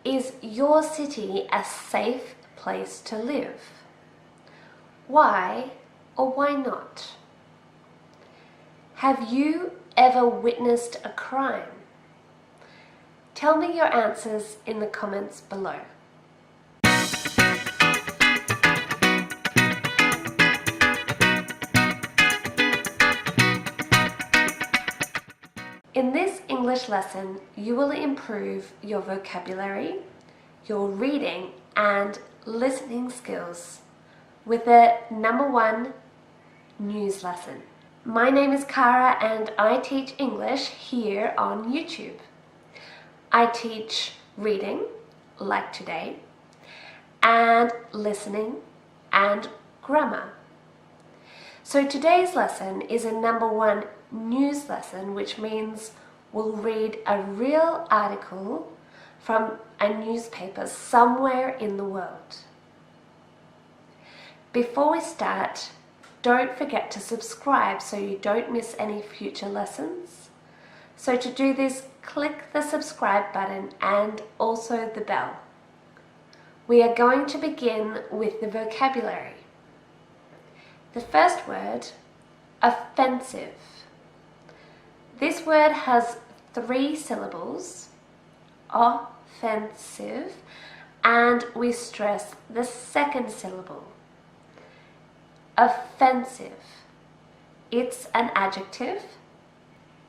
Is your city a safe place to live? Why or why not? Have you ever witnessed a crime? Tell me your answers in the comments below. In this English lesson, you will improve your vocabulary, your reading and listening skills with the #1 news lesson. My name is Cara and I teach English here on YouTube. I teach reading, like today, and listening and grammar. So today's lesson is a #1 news lesson, which means we'll read a real article from a newspaper somewhere in the world. Before we start, don't forget to subscribe so you don't miss any future lessons. So to do this, click the subscribe button and also the bell. We are going to begin with the vocabulary. The first word, offensive. This word has 3 syllables, offensive, and we stress the second syllable. Offensive. It's an adjective.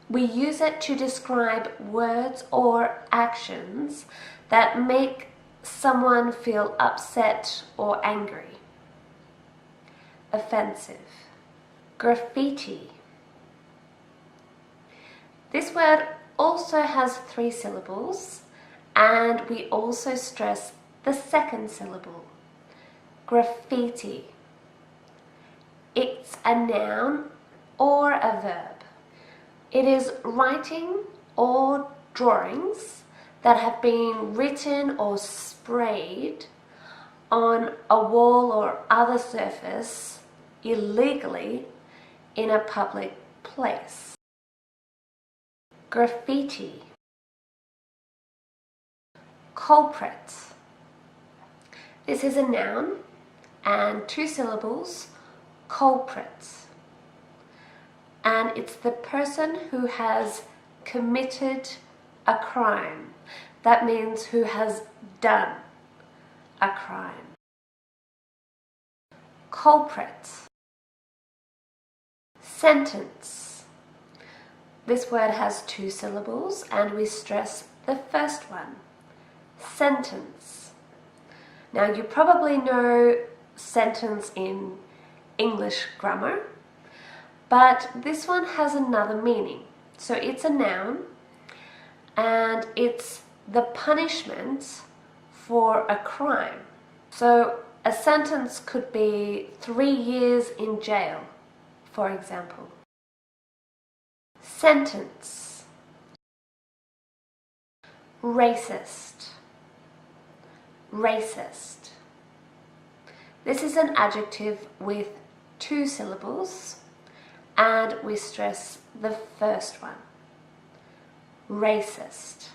We use it to describe words or actions that make someone feel upset or angry. Offensive. Graffiti. This word also has 3 syllables and we also stress the second syllable. Graffiti. It's a noun or a verb. It is writing or drawings that have been written or sprayed on a wall or other surface illegally in a public place. Graffiti. Culprit. This is a noun and 2 syllables, culprit. And it's the person who has committed a crime. That means who has done a crime. Culprit. Sentence. This word has 2 syllables and we stress the first one. Sentence. Now you probably know sentence in English grammar, but this one has another meaning. So it's a noun and it's the punishment for a crime. So a sentence could be 3 years in jail, for example. Sentence. Racist. Racist. This is an adjective with 2 syllables and we stress the first one. Racist.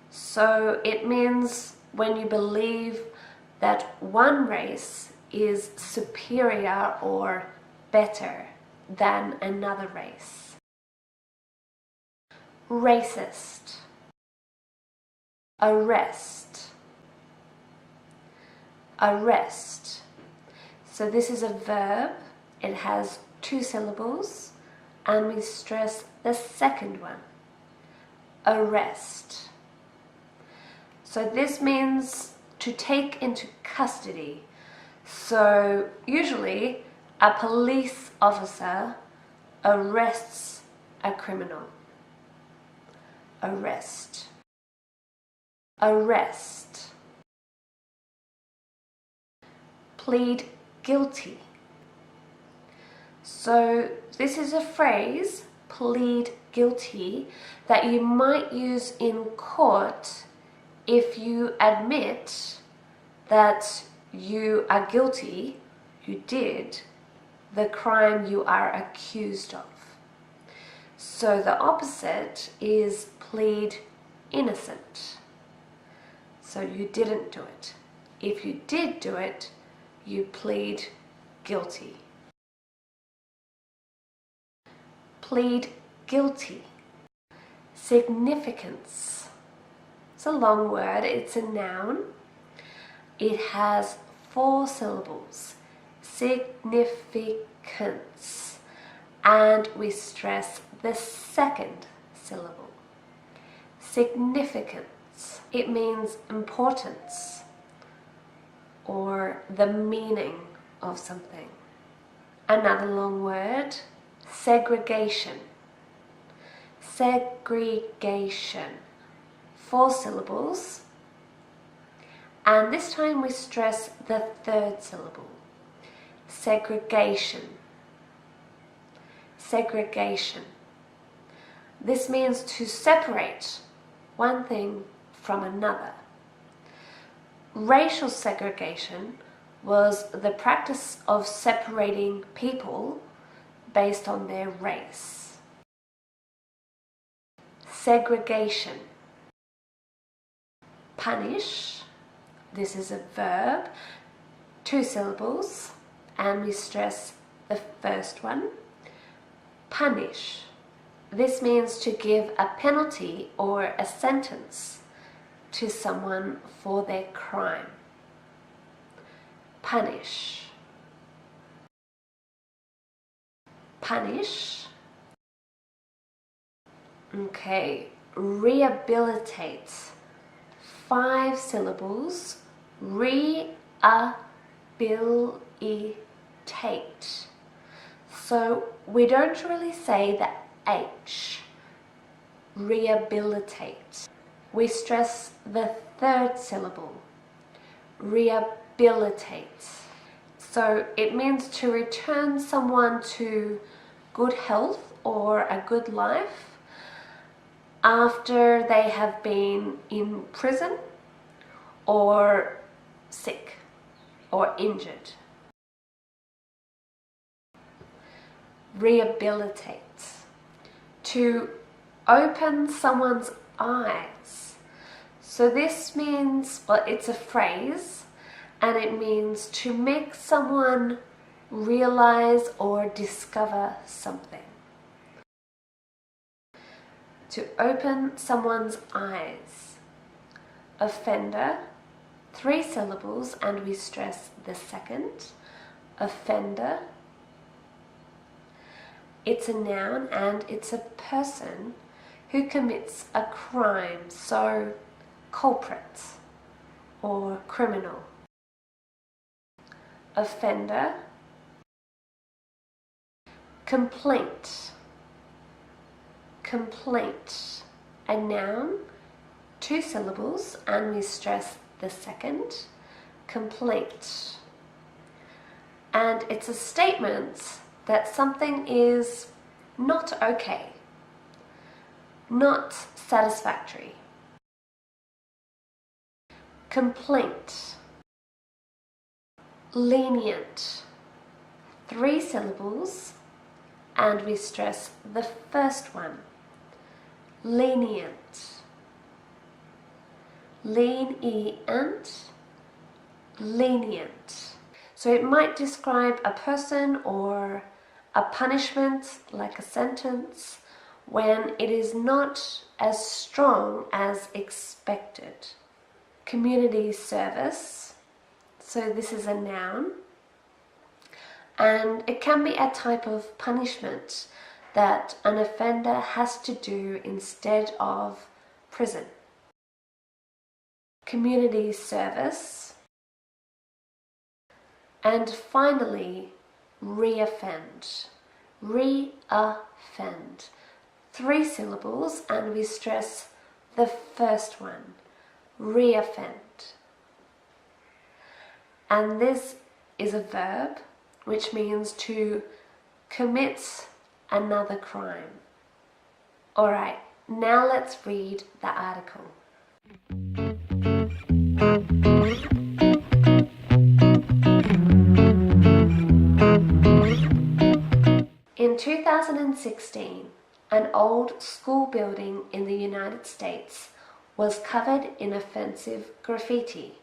So it means when you believe that one race is superior or better than another race. Racist. Arrest. Arrest. So this is a verb. It has 2 syllables and we stress the second one. Arrest. So this means to take into custody. So usually a police officer arrests a criminal. Arrest. Arrest. Plead guilty. So this is a phrase, plead guilty, that you might use in court if you admit that you are guilty, you did the crime you are accused of. So the opposite is plead innocent. So you didn't do it. If you did do it, you plead guilty. Plead guilty. Significance. It's a long word, it's a noun. It has 4 syllables. Significance. And we stress the second syllable. Significance. It means importance or the meaning of something. Another long word, segregation. Segregation. 4 syllables. And this time we stress the third syllable. Segregation. Segregation. This means to separate one thing from another. Racial segregation was the practice of separating people based on their race. Segregation. Punish. This is a verb, 2 syllables, and we stress the first one. Punish. This means to give a penalty or a sentence to someone for their crime. Punish. Punish. Okay, rehabilitate. 5 syllables. Rehabilitate. So we don't really say the H. Rehabilitate. We stress the third syllable. Rehabilitate. So it means to return someone to good health or a good life after they have been in prison or sick or injured. Rehabilitate. To open someone's eyes. So this means, well, it's a phrase, and it means to make someone realize or discover something. To open someone's eyes. Offender. 3 syllables, and we stress the second. Offender. It's a noun and it's a person who commits a crime, so culprit or criminal. Offender. Complaint. Complaint. A noun, 2 syllables, and we stress the second. Complaint. And it's a statement that something is not okay, not satisfactory. Complaint. Lenient. 3 syllables, and we stress the first one. Lenient. Lenient. Lenient. So it might describe a person or a punishment, like a sentence, when it is not as strong as expected. Community service. So this is a noun. And it can be a type of punishment that an offender has to do instead of prison. Community service. And finally, reoffend. Reoffend. 3 syllables, and we stress the first one. Reoffend. And this is a verb, which means to commit another crime. Alright, now let's read the article. In 2016, an old school building in the United States was covered in offensive graffiti.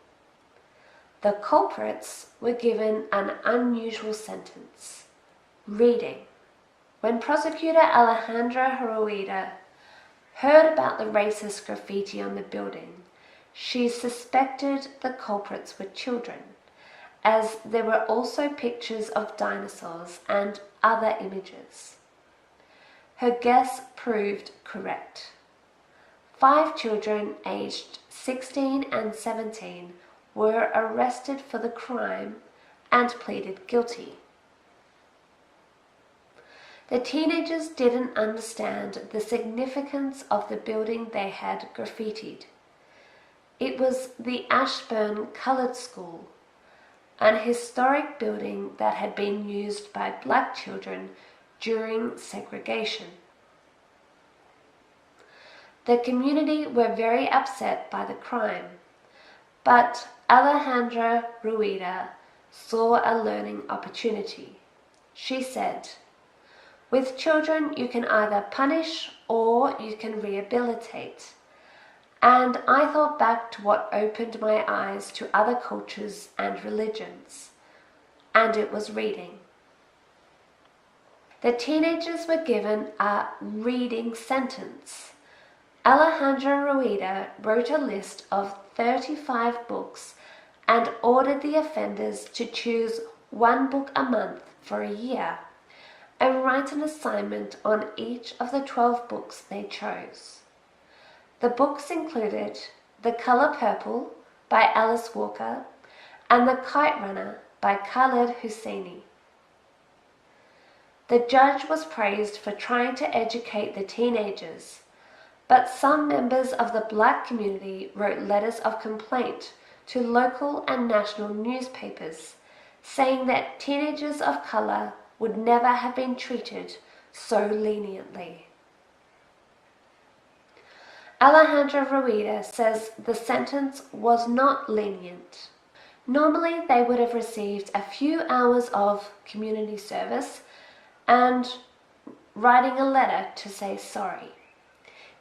The culprits were given an unusual sentence: reading. When Prosecutor Alejandra Rueda heard about the racist graffiti on the building, she suspected the culprits were children, as there were also pictures of dinosaurs and other images. Her guess proved correct. 5 children aged 16 and 17 were arrested for the crime and pleaded guilty. The teenagers didn't understand the significance of the building they had graffitied. It was the Ashburn Colored School, an historic building that had been used by black children during segregation. The community were very upset by the crime, but Alejandra Rueda saw a learning opportunity. She said, "With children you can either punish or you can rehabilitate." And I thought back to what opened my eyes to other cultures and religions, and it was reading. The teenagers were given a reading sentence. Alejandra Rueda wrote a list of 35 books and ordered the offenders to choose 1 book a month for a year and write an assignment on each of the 12 books they chose. The books included The Color Purple by Alice Walker and The Kite Runner by Khaled Hosseini. The judge was praised for trying to educate the teenagers, but some members of the black community wrote letters of complaint to local and national newspapers, saying that teenagers of color would never have been treated so leniently. Alejandra Rueda says the sentence was not lenient. Normally they would have received a few hours of community service and writing a letter to say sorry.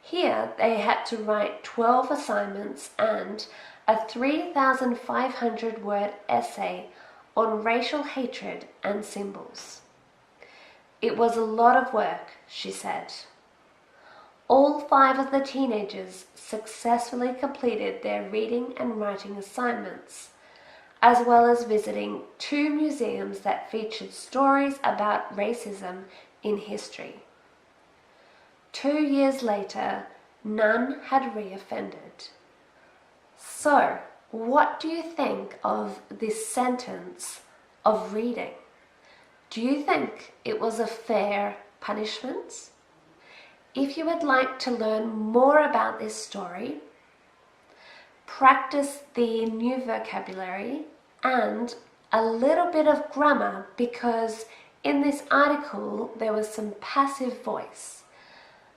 Here they had to write 12 assignments and a 3,500-word essay on racial hatred and symbols. It was a lot of work, she said. All 5 of the teenagers successfully completed their reading and writing assignments, as well as visiting 2 museums that featured stories about racism in history. 2 years later, none had reoffended. So, what do you think of this sentence of reading? Do you think it was a fair punishment? If you would like to learn more about this story, practice the new vocabulary and a little bit of grammar, because in this article there was some passive voice.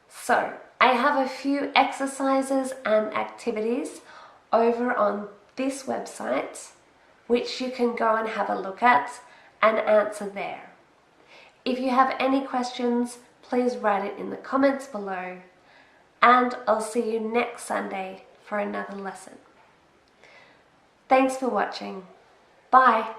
So, I have a few exercises and activities over on this website, which you can go and have a look at and answer there. If you have any questions, please write it in the comments below, and I'll see you next Sunday for another lesson. Thanks for watching. Bye.